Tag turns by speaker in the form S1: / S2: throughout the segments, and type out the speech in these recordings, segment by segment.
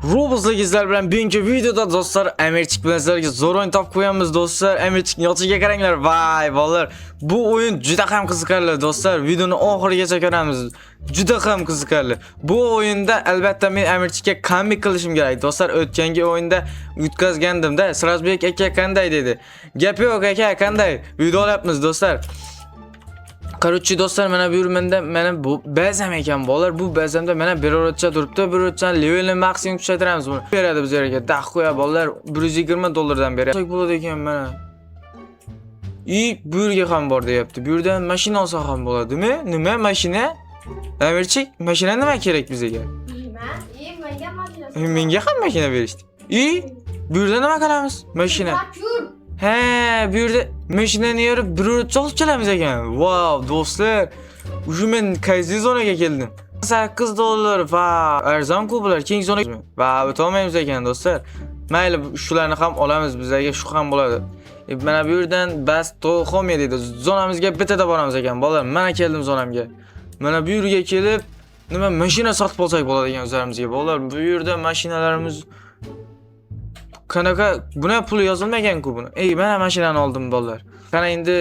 S1: Roblox'da sizlar bilan bugungi videoda do'stlar Amirchik bilan sizlarga zo'r o'yin topib qo'yamiz do'stlar. Amirchikning yotiga qaranglar. Vay bolalar. Bu o'yin juda ham qiziqarli do'stlar. Videoni oxirigacha ko'ramiz. Juda ham qiziqarli. Bu o'yinda albatta men Amirchikka comeback qilishim kerak. Do'stlar, o'tgangi o'yinda yutqazgandim-da. Srazbek aka qanday dedi? Gap yo'q aka, qanday? Video olyapmiz do'stlar. Qarorchi do'stlar, mana bu yermanda mana bu bazam ekan bolalar. Bu bazamda mana bir o'rotcha turibdi. Bir o'rotchani levelini maksimum kuchaytiramiz buni. Beradi bizga aka. Dah qo'ya bolalar, $120 dan beradi. So'k bo'ladi ekan mana. Bu yerga ham bor deyapti. Bu yerdan mashina olsa ham bo'ladimi? Nima mashina? Amirchik, mashina nima kerak bizga?
S2: Menga mashina.
S1: Menga ham mashina berishdi. Bu yerda nima qilamiz? Mashina. He, bu yerda mashinani yorib bir o'rotcha olib kelamiz ekan. Wow, do'stlar. Uje men qaysi zonaga keldim? $8 va arzon-ku bular. Keng zonaga va o'tolmaymiz ekan do'stlar. Mayli, shularni ham olamiz, bizlarga shu ham bo'ladi. Mana bu yerdan bas to'xom deydi. Zonamizga bitada boramiz ekan bolalar. Mana keldim zonamga. Mana bu yerga kelib, nima mashina sotib olsak bo'ladi ekan o'zlarimizga bolalar. Bu yerda mashinalarimiz qanaqa buna pul yozilmagan-ku buni. Mana mashinani oldim bolalar. Qana endi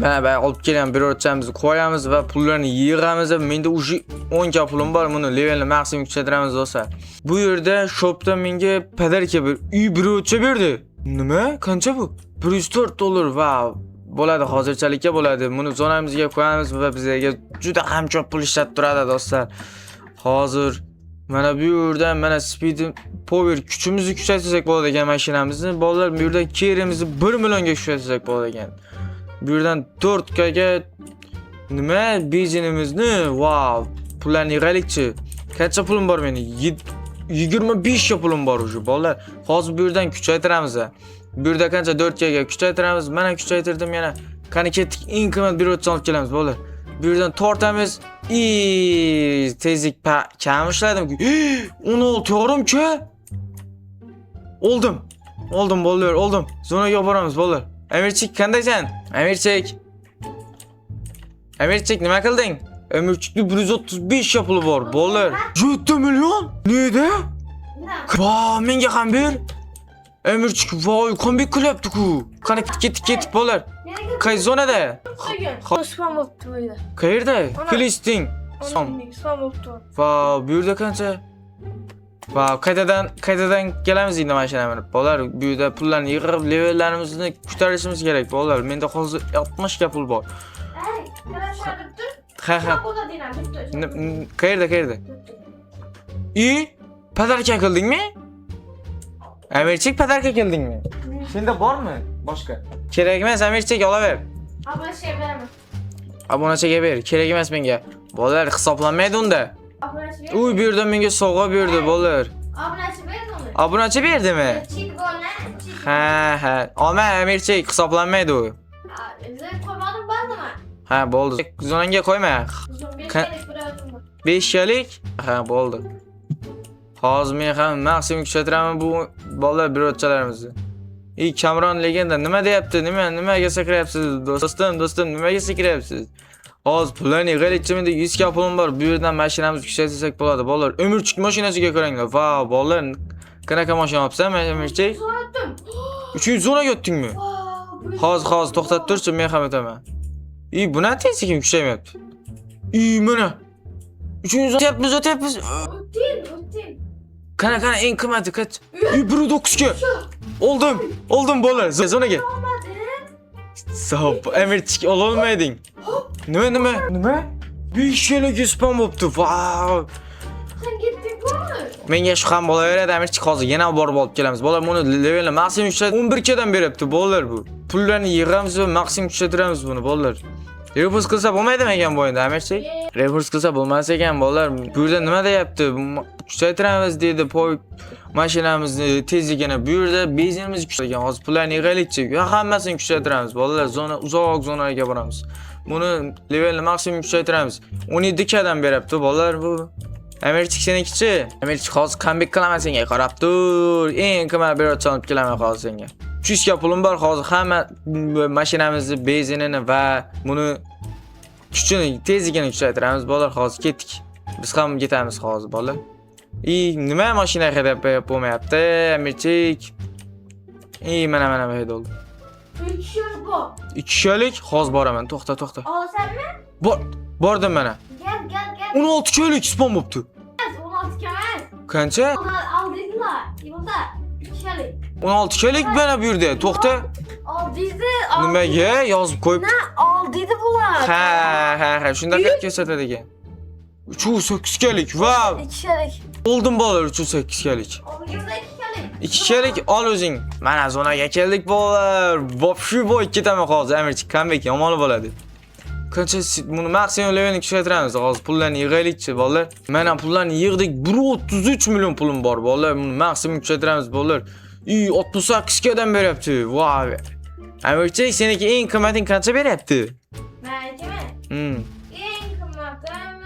S1: mana olib kelgan bir o'rtchamizni qo'yamiz va pullarni yig'amiz. Menda uje 10 ga pulim bor. Buni levelni maksimum kuchaytiramiz do'stlar. Bu yerda shopda menga padarka bir o'rtcha berdi. Nima? Qancha bu? $104. Wow. Bo'ladi, hozirchalikka bo'ladi. Buni zonamizga qo'yamiz va bizga juda ham ko'p pul ishlatib turadi do'stlar. Hozir mana bu yerdan mana speed power kuchimizni kuchaytirsak bo'ladi ekan mashinamizni. Bolalar, bu yerdan kerimizni 1 millionga kuchaytirsak bo'ladi ekan. Bu yerdan 4 ga nima benzinimizni, wow, pullarni yig'aylikchi. Qancha pulim bor meni? 25 ga pulim bor uje bolalar. Hozir bu yerdan kuchaytiramiz. Bu yerda qancha 4 ga kuchaytiramiz. Mana kuchaytirdim yana. Qani ketdik, eng qimmat bir o'tcha olib kelamiz bolalar. Bu yerdan tortamiz. Tezlik kam ishladim. 16 ki. Oldim bolalar, oldim. Zonaga boramiz bolalar. Amirchik qandaysan? Amirchik nima qilding? Amirchikning 135 ga puli bor bolalar. 7 million? Neda? Voy, menga ham ber. Amirchik voy, comeback qilyapti-ku. Qani ketdik bolalar. Qaysi zonada?
S2: Spam bo'pti bu yerda.
S1: Qayerda? Filistin.
S2: Spam bo'pti.
S1: Va bu yerda qancha? Va qaytadan kelamiz endi mashina minib. Bolalar, bu yerda pullarni yig'ib levellarimizni ko'tarishimiz kerak bolalar. Menda hozir 60 ga pul bor. Ha. Qayerda? Padarka qildingmi? Amirchik, padarka qildingmi? Senda bormi? Boshqa. Kerak emas, Amirchik, olaver.
S2: Obunachiga beraman.
S1: Obunachiga ber, kerak emas menga. Bolalar, hisoblanmaydi unda.
S2: Obunachiga.
S1: Uy, bu yerdan menga sovg'a berdi bolalar.
S2: Obunachi berdi uni.
S1: Obunachi berdimi?
S2: Chit golni.
S1: Ha. Olma, Amirchik, hisoblanmaydi u.
S2: Qo'ymadim bo'ldimi?
S1: Ha, bo'ldi. Zonanga qo'yma. 5 galik? Ha, bo'ldi. Hozir men ham maksimum kuchaytiraman bu bolalar bir o'tchalarimizni. Kamron legenda nima deyapti? Nimaga sakrayapsiz do'stim, nimaga sakrayapsiz? Hozir pullarni yig'aylikchi, menda 100 ga pulim bor. Bu yerdan mashinamizni kuchaytirsak bo'ladi bolalar. Amirchik mashinasiga qaranglar. Va bolalar, qanaqa mashina olibsan Amirchik? 300 zonaga o'tdingmi? Hozir to'xtatib turchi, men ham o'taman. Buni tezlik kuchaymayapti. Mana 300 o'tyapmiz.
S2: O'tin.
S1: Qana eng qimmati qach? 1.9 ga. Oldim bolalar, zonaga. Sop, Amirchik ololmading. Nima? 5 yilga spam bo'pti. Wow.
S2: Sen ketding-ku.
S1: Menga shu ham bo'laveradi, Amirchik, hozir yana borib olib kelamiz. Bolalar, buni levelni maksimum 11 gadan beryapti bolalar bu. Pullarni yig'amiz va maksimum kuchaytiramiz buni bolalar. Repurs qilsa bo'lmaydimi ekan bu o'yinda, Amirchik? Repurs qilsa bo'lmas ekan bolalar. Bu yerda nima deyapti? Kuchaytiramiz dedi, mashinamizni tezligini. Bu yerda benzinimiz kuchaygan. Hozir pullarni yig'aylikchi. Hammasini kuchaytiramiz bolalar. Uzoq zonalarga boramiz. Buni levelni maksimum kuchaytiramiz. 17 gadan beryapti bolalar bu. Amirchik senikichi? Amirchik, hozir comeback qilaman senga, qarab tur. Eng qimmat bir o'tcha olib kelaman hozir senga. 300 ga pulim bor. Hozir hamma mashinamizni benzinini va buni kuchini, tezligini kuchaytiramiz bolalar. Hozir ketdik. Biz ham ketamiz hozir bolalar. Nima mashina haydab bo'lmayapti, Amirchik? Mana haydab oldi.
S2: 3 kişilik bu.
S1: 2 kishilik, hozir boraman. To'xta.
S2: Alasanmi?
S1: Bordim mana.
S2: Gel.
S1: 16 kishilik spam bo'pti.
S2: 16 kemer.
S1: Qancha?
S2: Aldıydılar. Yılda 2 kişilik.
S1: 16 kishilik mana bu yerda. To'xta.
S2: Aldıydı.
S1: Nimaga yozib qo'yib?
S2: Aldıydı bunlar.
S1: Ha, shunda qilib ko'rsatadi ekan. 308 kishilik. Wow!
S2: 2 kişilik.
S1: Oldim bolalar 308 kishilik.
S2: Aldıydı 2 kişilik.
S1: 2 kishilik ol o'zing. Mana zonaga keldik bolalar. Vobshu boy ketaman hozir. Amirchik comeback yomon bo'ladi. Qancha buni maksimum levelni kuchaytiramiz. Hozir pullarni yig'aylikchi bolalar. Mana pullarni yig'dik. 133 million pulim bor bolalar. Buni maksimum kuchaytiramiz bolalar. 68 gadan beryapti. Wow. Amirchik seniki eng qimmating qancha beryapti?
S2: Meniki mi?
S1: Hmm.
S2: En kımmadım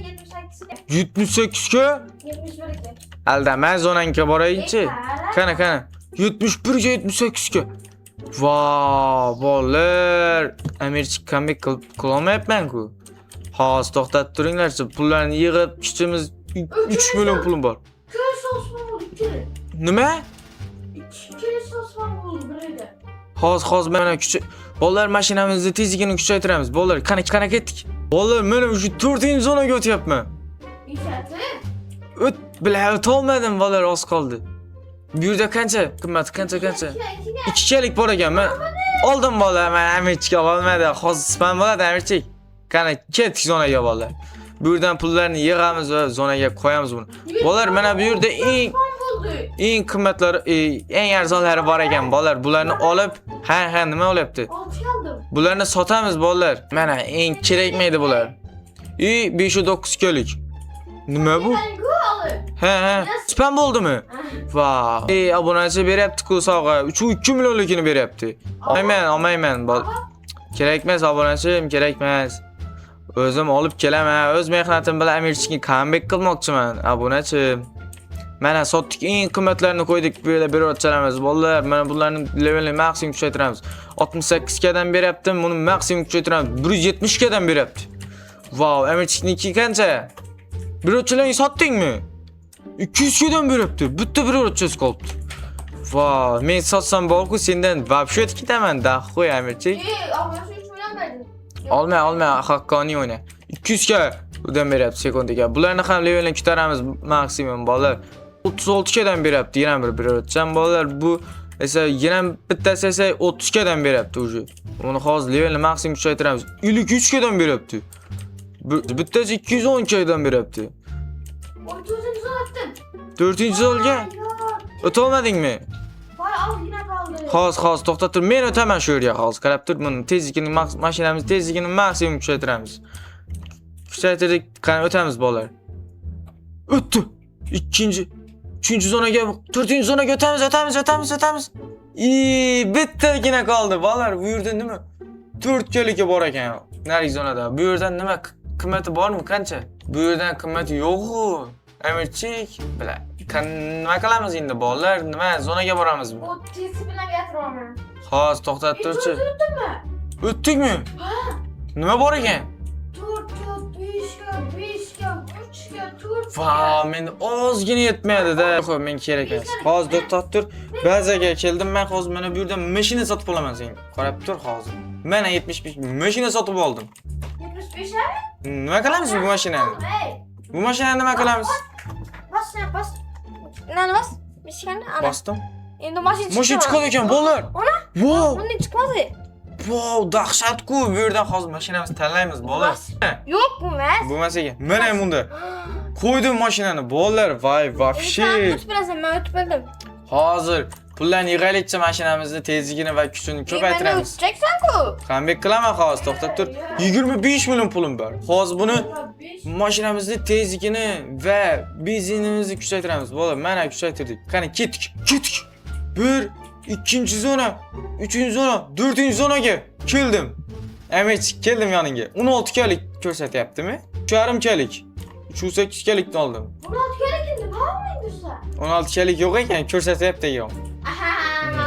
S2: 78
S1: 78 ga?
S2: 71 ki.
S1: Aldama zonanga borayinchi. Qana. 71 ga 78 ga. Vau, bolalar. Amirchik comeback qilolmayapman-ku. Hozir to'xtatib turinglar-chi. Pullarni yig'ib, kuchimiz 3 million pulim bor.
S2: Köy sosma oldu 2.
S1: Nima?
S2: 2 kere sosma oldu buraydı.
S1: Hozir mana kuch. Bolalar mashinamizni tezligini kuchaytiramiz. Bolalar, qana ketdik. Bolalar, men o'sha 4-zonaga o'tyapman.
S2: İşareti.
S1: O'tolmadim bolalar, oz qoldi. Bu yerda qancha? Qimmat qancha? 2 kishilik bor ekan. Men oldim bolalar, men Amirchik olmadi. Hozir spam bo'ladi Amirchik. Qani ketdik zonaga bolalar. Bu yerdan pullarni yig'amiz va zonaga qo'yamiz buni. Bolalar, mana bu yerda eng qimmatlari, eng arzonlari bor ekan bolalar. Bularni olib, ha, nima bo'lyapti?
S2: 6 aldım.
S1: Bularni sotamiz bolalar. Mana eng kerakmaydi bular. 509 kilolik. Nima bu?
S2: Ben gol aldım.
S1: Ha. Spam bo'ldimi? Vau. Obunachi beryapti-ku sovg'a. 2 millionlikini beryapti. Olmayman. Kerakmas obunachim, kerakmas. O'zim olib kelaman. O'z mehnatim bilan Amirchikni comeback qilmoqchiman, obunachim. Mana sotdik, eng qimmatlarini qo'ydik, bu yerda berib bolalar. Mana bularni levelini maksimum kuchaytiramiz. 68 gadan beryaptim, buni maksimum kuchaytiramiz. 170 gadan beryapti. Vau, Amirchikniki qancha? Bir o'tchalarni sotdingmi? 200 gadan beryapti. Bitta bir o'tchasi qolibdi. Vau, men sotsam borku sendan vobshet ketaman, da qo'y Amirchik.
S2: Ama şu 3 milyon verdin.
S1: Olma, haqqoniy o'yna. 200 ga udan beryapti sekundiga. Bularni ham levelni ko'taramiz maksimum bolalar. 36 gadan beryapti, yana bir o'tcham bolalar. Bu esa yana bittasi esa 30 gadan beryapti o'zi. Uni hozir levelni maksimum kuchaytiramiz. 53 gadan beryapti. Bittasi 210 gadan beryapti.
S2: 30'uncu attım.
S1: 4-zolga o'tolmadingmi?
S2: Vay al yine kaldı.
S1: Hozir to'xtab tur. Men o'taman shu yerga hozir. Qarab tur, buni tezligini mashinamiz tezligini maksimum kuchaytiramiz. Kuchaytirdik, qani o'tamiz bolalar. O'tdi. 3-chi zonaga, 4-chi zonaga o'tamiz. Bittagina qoldi bolalar. Bu yerda nima? 4 kiloga bor ekan. Nari zonada. Bu yerdan nima qimmati bormi, qancha? Bu yerdan qimmati yo'q-ku. Amirchik, bila. Nima qilamiz endi bolalar? Nima zonaga boramiz bu?
S2: O tisi bilen getirmem.
S1: Hozir to'xtab turchi.
S2: Öttün mü?
S1: O'tdikmi? Nima bor ekan?
S2: Tur, 5 kö, 3 kö, tur.
S1: Va, men ozgina yetmaydi-da. Xo'p, men kerak emas. Hozir to'xtab tur. Bazaga keldim men hozir mana bu yerdan mashina sotib olaman sen. Qarab tur hozir. Mana 75 mashina sotib oldim.
S2: 75 mi?
S1: Nima qilamiz bu mashinani?
S2: Hey.
S1: Bu mashinani nima qilamiz?
S2: Bas. Nani bas? Mishkani ana.
S1: Bosdim.
S2: Endi mashina chiqdi.
S1: Mashina chiqadi ekan, bolalar.
S2: Ona?
S1: Wow!
S2: Bundan chiqmadi.
S1: Wow, dahshat-ku. Bu yerdan hozir mashinamizni tanlaymiz, bolalar.
S2: Yo'q bu emas.
S1: Bo'lmas ekan. Mana bunda. Qo'ydim mashinani, bolalar. Voy, vobshe.
S2: O'tib bilasan, men o'tib bildim.
S1: Hozir pullarni yig'aylikcha mashinamizni tezligini va kuchini ko'paytiramiz.
S2: O'teceksan-ku.
S1: Comeback qilaman hozir, to'xtab tur. 25 million pulim bor. Hozir buni mashinamizni tezligini va benzinimizni kuchaytiramiz. Bolalar, mana kuchaytirdik. Qani ketdik. 1, 2-chi zona, 3-chi zona, 4-chi zonaga keldim. Amirchik, keldim yoningga. 16 kalik ko'rsatyaptimi? 3,5 kalik. 308 kalikni oldim.
S2: 16 kere kimdi? Bağlı
S1: 16 kalik yo'q ekan, ko'rsatyapti ekan.
S2: Aha,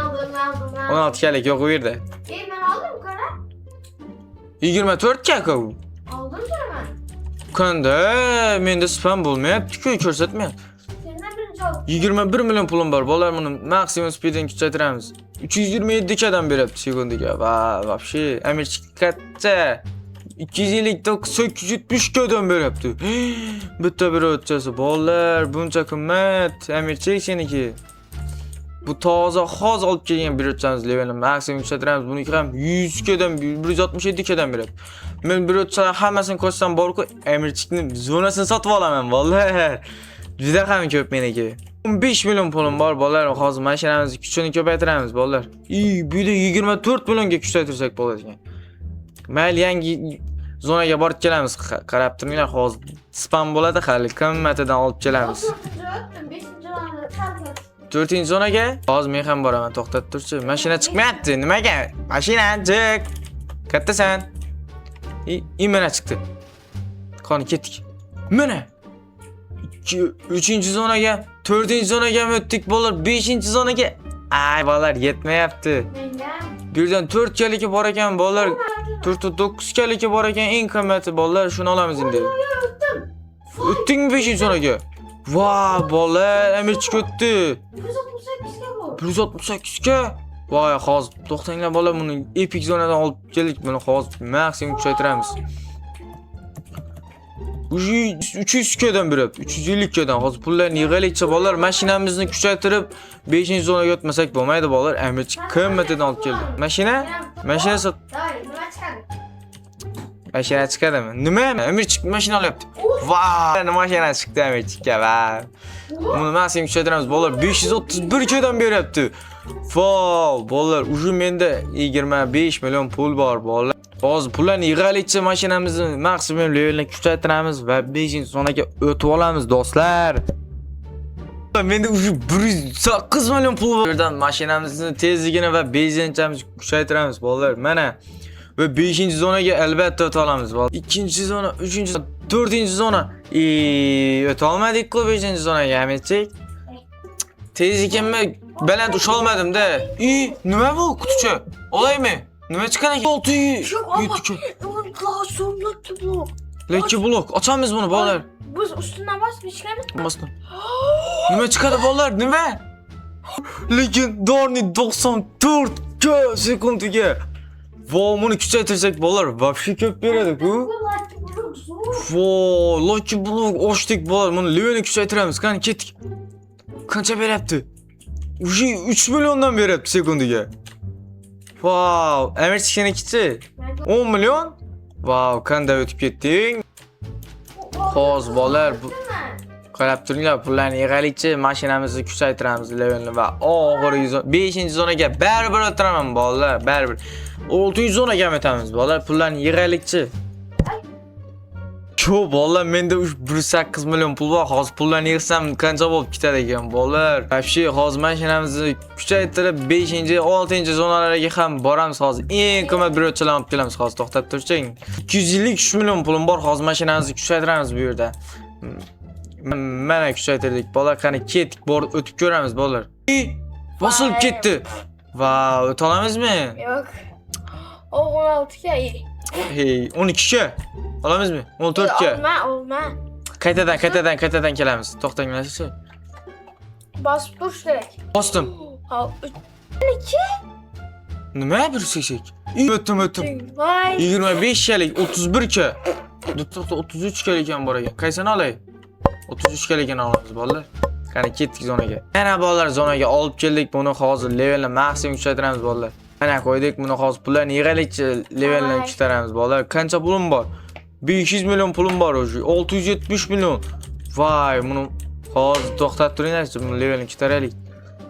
S2: aldım.
S1: 16 kalik yo'q u yerda.
S2: Ben aldım kara.
S1: 24 kaka u.
S2: Aldım sana ben.
S1: Qanday? Menda spam bo'lmayapti-ku, ko'rsatmayapti. 21 milyon pulum var. Bolalar bunu maksimum speedini küçültüremiz. 327 kadar beripti sekundiga. Va, вообще, emirçik kaçça? 259 870 kadar beripti. Bitta bir o'tchasi. Bolalar, buncha qimmat. Emirçik seniki. Bu toza hoz olib kelgan bir o'tchamiz levelni maksimum küçültüremiz. Buniki ham 100 kadar 167 kadar beripti. Men bir o'tchalar hammasini ko'rsam bor-ku, emirchikni zonasini sotib olaman, vallahi. Juda ham ko'p meniki. 15 milyon pulum bor, bolalar. Hozir mashinamizni kuchini ko'paytiramiz, bolalar. Bu yerda 24 millionga kuchaytirsak bo'ladi ekan. Mayli, yangi zonaga borib kelamiz. Qarab turinglar, hozir spam bo'ladi, hali qimmatidan olib kelamiz. 4-zonaga hozir men ham boraman, to'xtatib turchi. Mashina chiqmayapti. Nimaga? Mashina chiq. Kattasan. Mana chiqdi. Qani ketdik. Mana 3-zonaga, 4-zonaga o'tdik bolalar, 5-zonaga. Ay bolalar, yetmayapti. Bu yerdan 4 kaliki bor ekan bolalar. 4-9 kaliki bor ekan, eng qimmati bolalar, shuni olamiz endi. O'tdingmi 5-zonaga? Voy bolalar, emirchik o'tdi. 168 ga. Voy, hozir to'xtanglar bolalar, buni epik zonadan olib keldik. Buni hozir maksimum kuchaytiramiz. 300 kadan berib, 350 kadan. Hozir pullarni yig'aylikcha bolalar, mashinamizni kuchaytirib 5-zonaga o'tmasak bo'lmaydi bolalar. Emirchik qimmatidan olib keldi. Mashina sot. Mashina chiqadimi? Nima? Emirchik mashina olyapti. Vay, mashina chiqdi emirchikka. Va. Buni maksimum kuchaytiramiz bolalar. 531 kadan beryapti. Voy, bolalar, ujum menda 25 million pul bor bolalar. Hozir pullarni yig'aylikcha mashinamizni maksimum levelni kuchaytiramiz va 5-zonaga o'tib olamiz do'stlar. Menda ujum 108 million pul bor. Yerdan mashinamizni tezligini va benzinchamizni kuchaytiramiz bolalar. Mana va 5-zonaga albatta o'ta olamiz. 2-zona, 3-zona, 4-zona. O'ta olmadik-ku 5-zonaga, emitchik. Tez ekanman, baland usha olmadim-da. Nima bu quticha? Olaymi? Nima chiqqan ekan? 600. Lucky blok. Ochamiz buni bolalar.
S2: Biz ustidan bosishimiz.
S1: Bosdim. Nima chiqadi bolalar? Nima? Legendorniy 94 sekundiga. Voy, buni kuchaytirsak bolalar, вообще ko'p beradi-ku. Voy, Lucky blok ochdik bolalar. Buni levelni kuchaytiramiz. Qani ketdik. Qancha beryapti? 3 milliondan beryapti sekundiga. Wow, emirchik senikichi 10 million? Wow, qanday o'tib ketding? Hozir bolalar, qarab turinglar, pullarni yig'aylikchi, mashinamizni kuchaytiramiz levelni va oxirgi 5-zonaga baribir o'tiraman bolalar, baribir. 600-zonaga o'tamiz bolalar, pullarni yig'aylikchi. Ko'p bolalar, menda 108 million pul bor. Hozir pullarni yig'sam qancha bo'lib ketadi ekan bolalar? Вообще, hozir mashinamizni kuchaytirib 5-6-zonalarga ham boramiz hozir. Eng qimmat bir o'tchalarni olib kelamiz. Hozir to'xtab turching. 253 million pulim bor. Hozir mashinamizni kuchaytiramiz bu yerda. Mana kuchaytirdik bolalar. Qani ketdik, borib o'tib ko'ramiz bolalar. Bosilib ketdi. Va, o'ta olamizmi?
S2: Yo'q. O 16 ga.
S1: Hey, 12 ga. Olamizmi? 14 ga.
S2: Olma.
S1: Qaytadan kelamiz. To'xtanglar-chi.
S2: Bosib turish kerak.
S1: Bosdim.
S2: Hop. 2.
S1: Nima bir seksek? O'tdim.
S2: Voy.
S1: 25 kalik, 31 ka. 33 kalik ham bor ekan. Qaysini olay? 33 kalikni olamiz bolalar. Qani ketdik zonaga. Mana bolalar, zonaga olib keldik. Buni hozir levelni maksimum kuchaytiramiz bolalar. Mana qo'ydik. Buni hozir pullarni yig'aylikchi levelni kuchaytiramiz bolalar. Qancha pulim bor? 500 milyon pulum bor o'zi. 670 milyon. Vay, buni hozir to'xtatib turinglar-chi, buni levelni ko'taraylik.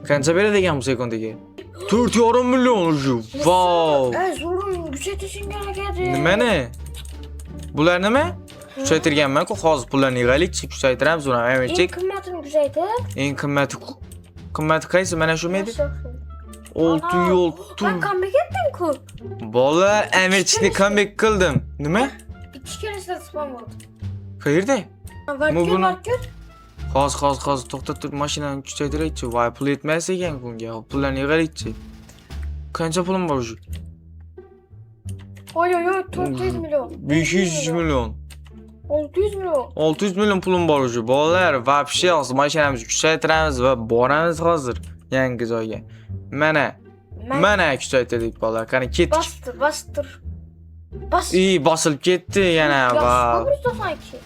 S1: Qancha beradi ekan bu sekundiga? 4,5 milyon o'zi. Wow.
S2: Zo'rim kuchaytirishing kerak edi.
S1: Nimani? Bular nima? Kuchaytirganman-ku, hozir pullarni yig'aylikchi, kuchaytiramiz uni.
S2: Eng qimmatini kuchaytir.
S1: Eng qimmati qaysi? Mana shu edi? 6
S2: Ben comeback etdim-ku.
S1: Bola, emirchikni comeback qildim. Nima?
S2: 2 kere spam oldu.
S1: Qayerda?
S2: Var gör.
S1: Hozir to'xtatib turib mashinani kuchaytiraychi. Voy, pul yetmas ekan bunga. Pullarni yig'aylikchi. Qancha pulim bor o'zi?
S2: Oy 400 milyon.
S1: 500 milyon.
S2: 600 milyon.
S1: 600 milyon pulum bor uje. Bolalar, вообще hozir mashinamizni kuchaytiramiz va boramiz hozir yangi joyga. Mana kuchaytirdik bolalar. Qani ketdik.
S2: Bastır. Bas.
S1: Bosilib ketdi yana va.
S2: Burada sanki.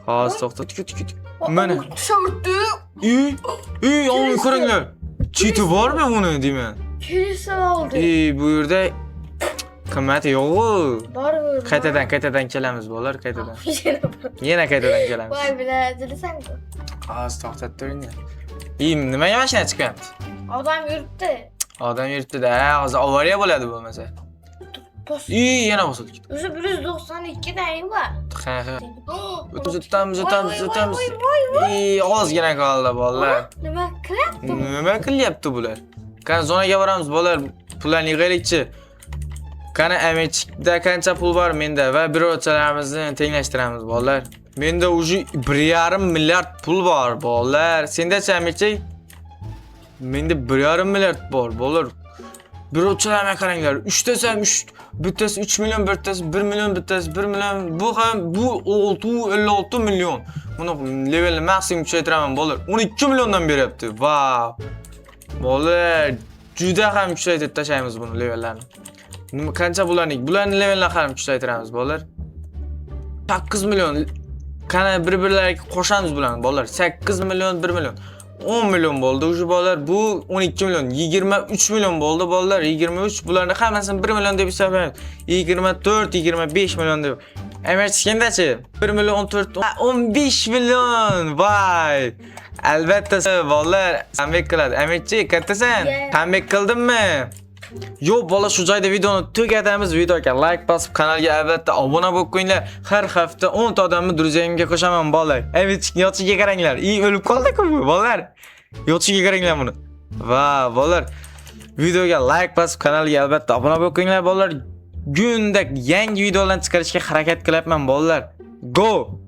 S1: Hozir to'xta, tik. Mana.
S2: Şartı.
S1: Oy ko'ringlar. Cheti bormi buni deyman.
S2: Kilise aldı.
S1: Bu yerda qimmati yo'q.
S2: Var mı?
S1: Qaytadan kelamiz bolalar, qaytadan. Yana qaytadan kelamiz.
S2: Vay bile sen de.
S1: Hozir to'xtatib turing. Nimaga mashina chiqyapti?
S2: Adam yürüttü.
S1: Odam yurtida, hozir avariya bo'ladi bo'lmasa.
S2: Bas.
S1: Yana bosilib ketdi.
S2: O'zi 192 tane var.
S1: Ha. Uzatamiz. Ozgina qoldi bolalar.
S2: Nima qilyapti?
S1: Nima qilyapti bular? Qani zonaga boramiz bolalar. Pullarni yig'aylikchi. Qani amechikda qancha pul bor menda va birochalarimizni tenglashtiramiz bolalar. Menda uje 1,5 milliard pul bor bolalar. Senda-chi amechik? Menda 1,5 milliard bor bolalar. Birochalarga qaranglar. 3 desam 3, bittasi 3 million, bittasi 1 million, bittasi 1 million. Bu 56 million. Buni levelni maksimum kuchaytiraman bolalar. 12 milliondan beryapti. Vav. Bolalar, juda ham kuchaytirib tashlaymiz buni levellarni. Nima qancha bularni levellarni ham kuchaytiramiz bolalar. 8 million. Qani bir-birlariga qo'shamiz bularni bolalar. 8 million, 1 million. 10 million bo'ldi uje bolalar. Bu 12 million, 23 million bo'ldi bolalar. 23 bularni hammasini 1 million deb hisoblaymiz. 24, 25 million deb. Emerchkendachi 1 million 14, 15 million. Vay. Albatta bolalar comeback qiladi. Emerchi kattasan. Comeback qildimmi? Yo'q bola, shu joyda videoni tugatamiz. Videoga like bosib, kanalga albatta obuna bo'lib qo'yinglar. Har hafta 10 ta odamni druziyamga qo'shaman bolalar. Yochiga qaranglar. O'lib qoldi-ku bu bolalar. Yochiga qaranglar buni. Va bolalar, videoga like bosib, kanalga albatta obuna bo'lib qo'yinglar bolalar. Gunda yangi videolarni chiqarishga harakat qilyapman bolalar. Go!